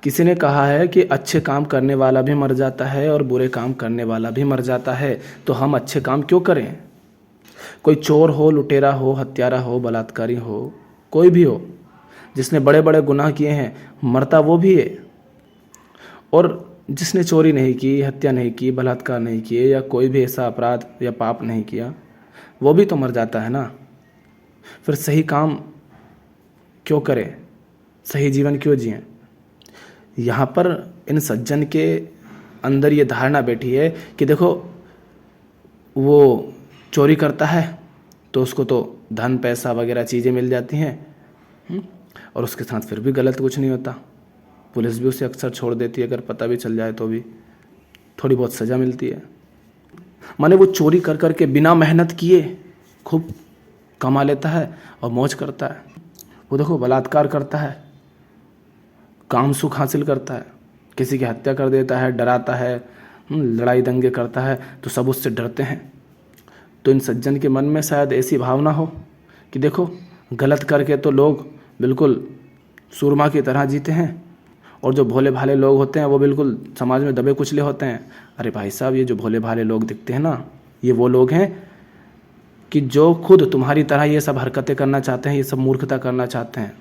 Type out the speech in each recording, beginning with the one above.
किसी ने कहा है कि अच्छे काम करने वाला भी मर जाता है और बुरे काम करने वाला भी मर जाता है, तो हम अच्छे काम क्यों करें? कोई चोर हो, लुटेरा हो, हत्यारा हो, बलात्कारी हो, कोई भी हो, जिसने बड़े बड़े गुनाह किए हैं, मरता वो भी है। और जिसने चोरी नहीं की, हत्या नहीं की, बलात्कार नहीं किए या कोई भी ऐसा अपराध या पाप नहीं किया, वो भी तो मर जाता है ना। फिर सही काम क्यों करें? सही जीवन क्यों जिएं? यहाँ पर इन सज्जन के अंदर ये धारणा बैठी है कि देखो, वो चोरी करता है तो उसको तो धन पैसा वगैरह चीज़ें मिल जाती हैं, और उसके साथ फिर भी गलत कुछ नहीं होता। पुलिस भी उसे अक्सर छोड़ देती है, अगर पता भी चल जाए तो भी थोड़ी बहुत सज़ा मिलती है। माने वो चोरी कर कर के बिना मेहनत किए खूब कमा लेता है और मौज करता है। वो देखो बलात्कार करता है, काम सुख हासिल करता है, किसी की हत्या कर देता है, डराता है, लड़ाई दंगे करता है, तो सब उससे डरते हैं। तो इन सज्जन के मन में शायद ऐसी भावना हो कि देखो, गलत करके तो लोग बिल्कुल सूरमा की तरह जीते हैं, और जो भोले भाले लोग होते हैं वो बिल्कुल समाज में दबे कुचले होते हैं। अरे भाई साहब, ये जो भोले भाले लोग दिखते हैं ना, ये वो लोग हैं कि जो खुद तुम्हारी तरह ये सब हरकतें करना चाहते हैं, ये सब मूर्खता करना चाहते हैं,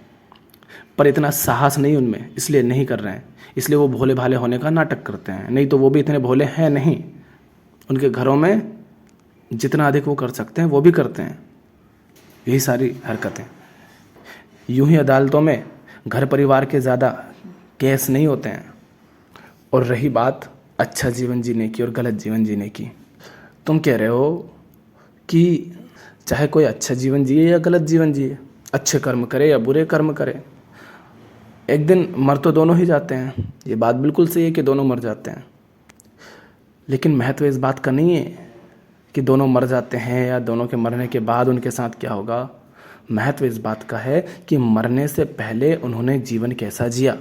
पर इतना साहस नहीं उनमें, इसलिए नहीं कर रहे हैं। इसलिए वो भोले भाले होने का नाटक करते हैं, नहीं तो वो भी इतने भोले हैं नहीं। उनके घरों में जितना अधिक वो कर सकते हैं वो भी करते हैं, यही सारी हरकतें। यूं ही अदालतों में घर परिवार के ज़्यादा केस नहीं होते हैं। और रही बात अच्छा जीवन जीने की और गलत जीवन जीने की, तुम कह रहे हो कि चाहे कोई अच्छा जीवन जिए या गलत जीवन जिए, अच्छे कर्म करे या बुरे कर्म करे, एक दिन मर तो दोनों ही जाते हैं। ये बात बिल्कुल सही है कि दोनों मर जाते हैं, लेकिन महत्व इस बात का नहीं है कि दोनों मर जाते हैं या दोनों के मरने के बाद उनके साथ क्या होगा। महत्व इस बात का है कि मरने से पहले उन्होंने जीवन कैसा जिया।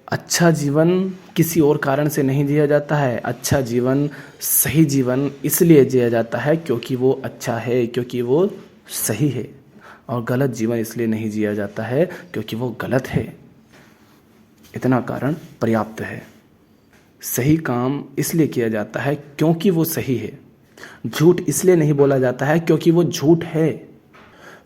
अच्छा जीवन किसी और कारण से नहीं जिया जाता है। अच्छा जीवन, सही जीवन इसलिए जिया जाता है क्योंकि वो अच्छा है, क्योंकि वो सही है। और गलत जीवन इसलिए नहीं जिया जाता है क्योंकि वो गलत है। इतना कारण पर्याप्त है। सही काम इसलिए किया जाता है क्योंकि वो सही है। झूठ इसलिए नहीं बोला जाता है क्योंकि वो झूठ है।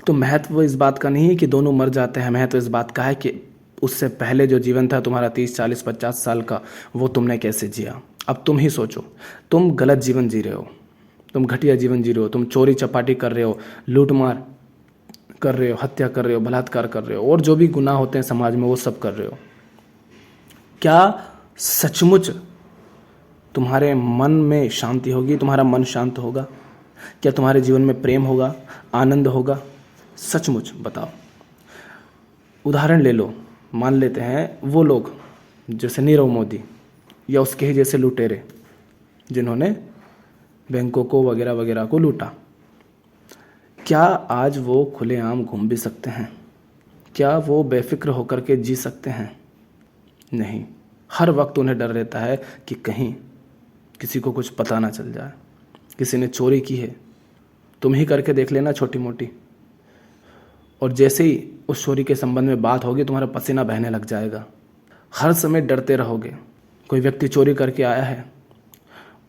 तो महत्व इस बात का नहीं है कि दोनों मर जाते हैं, महत्व इस बात का है कि उससे पहले जो जीवन था तुम्हारा 30, 40, 50 साल का, वो तुमने कैसे जिया। अब तुम ही सोचो, तुम गलत जीवन जी रहे हो, तुम घटिया जीवन जी रहे हो, तुम चोरी चपाटी कर रहे हो, लूटमार कर रहे हो, हत्या कर रहे हो, बलात्कार कर रहे हो, और जो भी गुनाह होते हैं समाज में वो सब कर रहे हो। क्या सचमुच तुम्हारे मन में शांति होगी? तुम्हारा मन शांत होगा? क्या तुम्हारे जीवन में प्रेम होगा, आनंद होगा? सचमुच बताओ। उदाहरण ले लो, मान लेते हैं वो लोग जैसे नीरव मोदी या उसके ही जैसे लुटेरे जिन्होंने बैंकों को वगैरह वगैरह को लूटा, क्या आज वो खुलेआम घूम भी सकते हैं? क्या वो बेफिक्र होकर के जी सकते हैं? नहीं। हर वक्त उन्हें डर रहता है कि कहीं किसी को कुछ पता ना चल जाए। किसी ने चोरी की है, तुम ही करके देख लेना छोटी मोटी, और जैसे ही उस चोरी के संबंध में बात होगी तुम्हारा पसीना बहने लग जाएगा। हर समय डरते रहोगे। कोई व्यक्ति चोरी करके आया है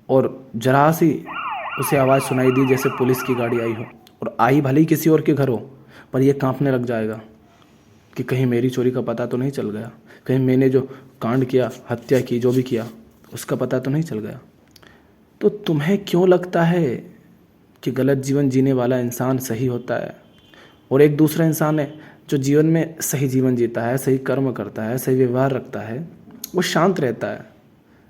और जरा सी उसे आवाज़ सुनाई दी जैसे पुलिस की गाड़ी आई हो, और आई भले ही किसी और के घर हो, पर यह कांपने लग जाएगा कि कहीं मेरी चोरी का पता तो नहीं चल गया, कहीं मैंने जो कांड किया, हत्या की, जो भी किया, उसका पता तो नहीं चल गया। तो तुम्हें क्यों लगता है कि गलत जीवन जीने वाला इंसान सही होता है और एक दूसरा इंसान है जो जीवन में सही जीवन जीता है, सही कर्म करता है, सही व्यवहार रखता है, वो शांत रहता है,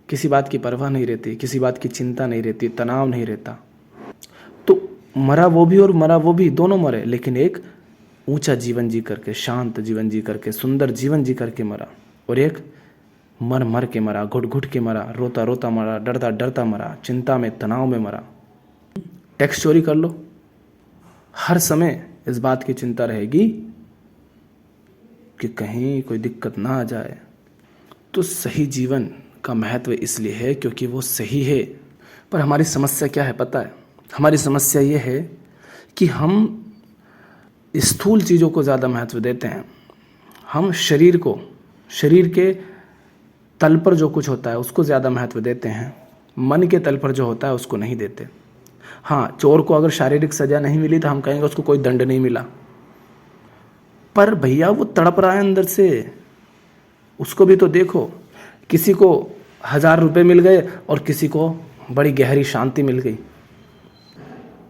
किसी बात की परवाह नहीं रहती, किसी बात की चिंता नहीं रहती, तनाव नहीं रहता। तो मरा वो भी और मरा वो भी, दोनों मरे, लेकिन एक ऊंचा जीवन जी करके, शांत जीवन जी करके, सुंदर जीवन जी करके मरा, और एक मर मर के मरा, घुट घुट के मरा, रोता रोता मरा, डरता डरता मरा, चिंता में, तनाव में मरा। टैक्स चोरी कर लो, हर समय इस बात की चिंता रहेगी कि कहीं कोई दिक्कत ना आ जाए। तो सही जीवन का महत्व इसलिए है क्योंकि वो सही है। पर हमारी समस्या क्या है पता है? हमारी समस्या ये है कि हम स्थूल चीज़ों को ज़्यादा महत्व देते हैं। हम शरीर को, शरीर के तल पर जो कुछ होता है उसको ज़्यादा महत्व देते हैं, मन के तल पर जो होता है उसको नहीं देते। हाँ, चोर को अगर शारीरिक सजा नहीं मिली तो हम कहेंगे उसको कोई दंड नहीं मिला, पर भैया वो तड़प रहा है अंदर से, उसको भी तो देखो। किसी को 1000 रुपये मिल गए और किसी को बड़ी गहरी शांति मिल गई,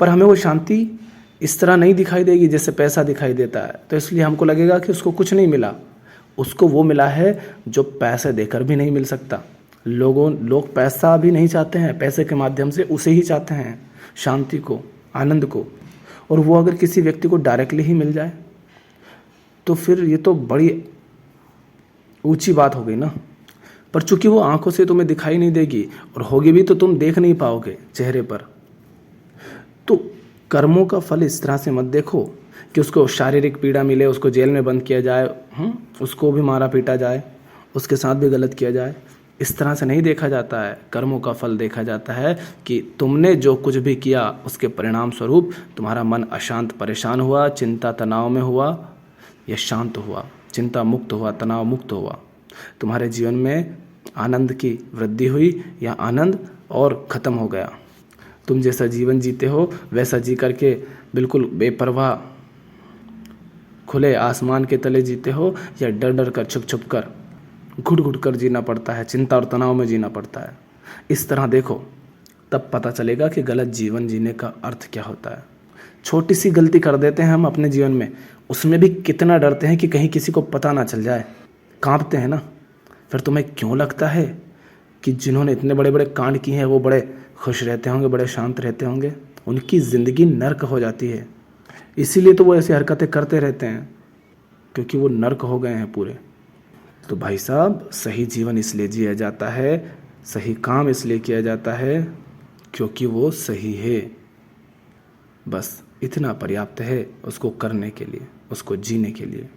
पर हमें वो शांति इस तरह नहीं दिखाई देगी जैसे पैसा दिखाई देता है, तो इसलिए हमको लगेगा कि उसको कुछ नहीं मिला। उसको वो मिला है जो पैसे देकर भी नहीं मिल सकता। लोग पैसा भी नहीं चाहते हैं, पैसे के माध्यम से उसे ही चाहते हैं, शांति को, आनंद को। और वो अगर किसी व्यक्ति को डायरेक्टली ही मिल जाए तो फिर ये तो बड़ी ऊंची बात हो गई ना। पर चूंकि वो आंखों से तुम्हें दिखाई नहीं देगी और होगी भी तो तुम देख नहीं पाओगे चेहरे पर। तो कर्मों का फल इस तरह से मत देखो कि उसको शारीरिक पीड़ा मिले, उसको जेल में बंद किया जाए, उसको भी मारा पीटा जाए, उसके साथ भी गलत किया जाए। इस तरह से नहीं देखा जाता है। कर्मों का फल देखा जाता है कि तुमने जो कुछ भी किया उसके परिणाम स्वरूप तुम्हारा मन अशांत परेशान हुआ, चिंता तनाव में हुआ या शांत हुआ, चिंता मुक्त हुआ, तनाव मुक्त हुआ, तुम्हारे जीवन में आनंद की वृद्धि हुई या आनंद और ख़त्म हो गया। तुम जैसा जीवन जीते हो वैसा जी करके बिल्कुल बेपरवाह खुले आसमान के तले जीते हो, या डर डर कर, छुप छुप कर, घुट घुट कर जीना पड़ता है, चिंता और तनाव में जीना पड़ता है। इस तरह देखो, तब पता चलेगा कि गलत जीवन जीने का अर्थ क्या होता है। छोटी सी गलती कर देते हैं हम अपने जीवन में, उसमें भी कितना डरते हैं कि कहीं किसी को पता ना चल जाए, कांपते हैं ना। फिर तुम्हें क्यों लगता है कि जिन्होंने इतने बड़े बड़े कांड किए हैं वो बड़े खुश रहते होंगे, बड़े शांत रहते होंगे? उनकी ज़िंदगी नर्क हो जाती है, इसीलिए तो वो ऐसी हरकतें करते रहते हैं, क्योंकि वो नर्क हो गए हैं पूरे। तो भाई साहब, सही जीवन इसलिए जिया जाता है, सही काम इसलिए किया जाता है क्योंकि वो सही है। बस इतना पर्याप्त है उसको करने के लिए, उसको जीने के लिए।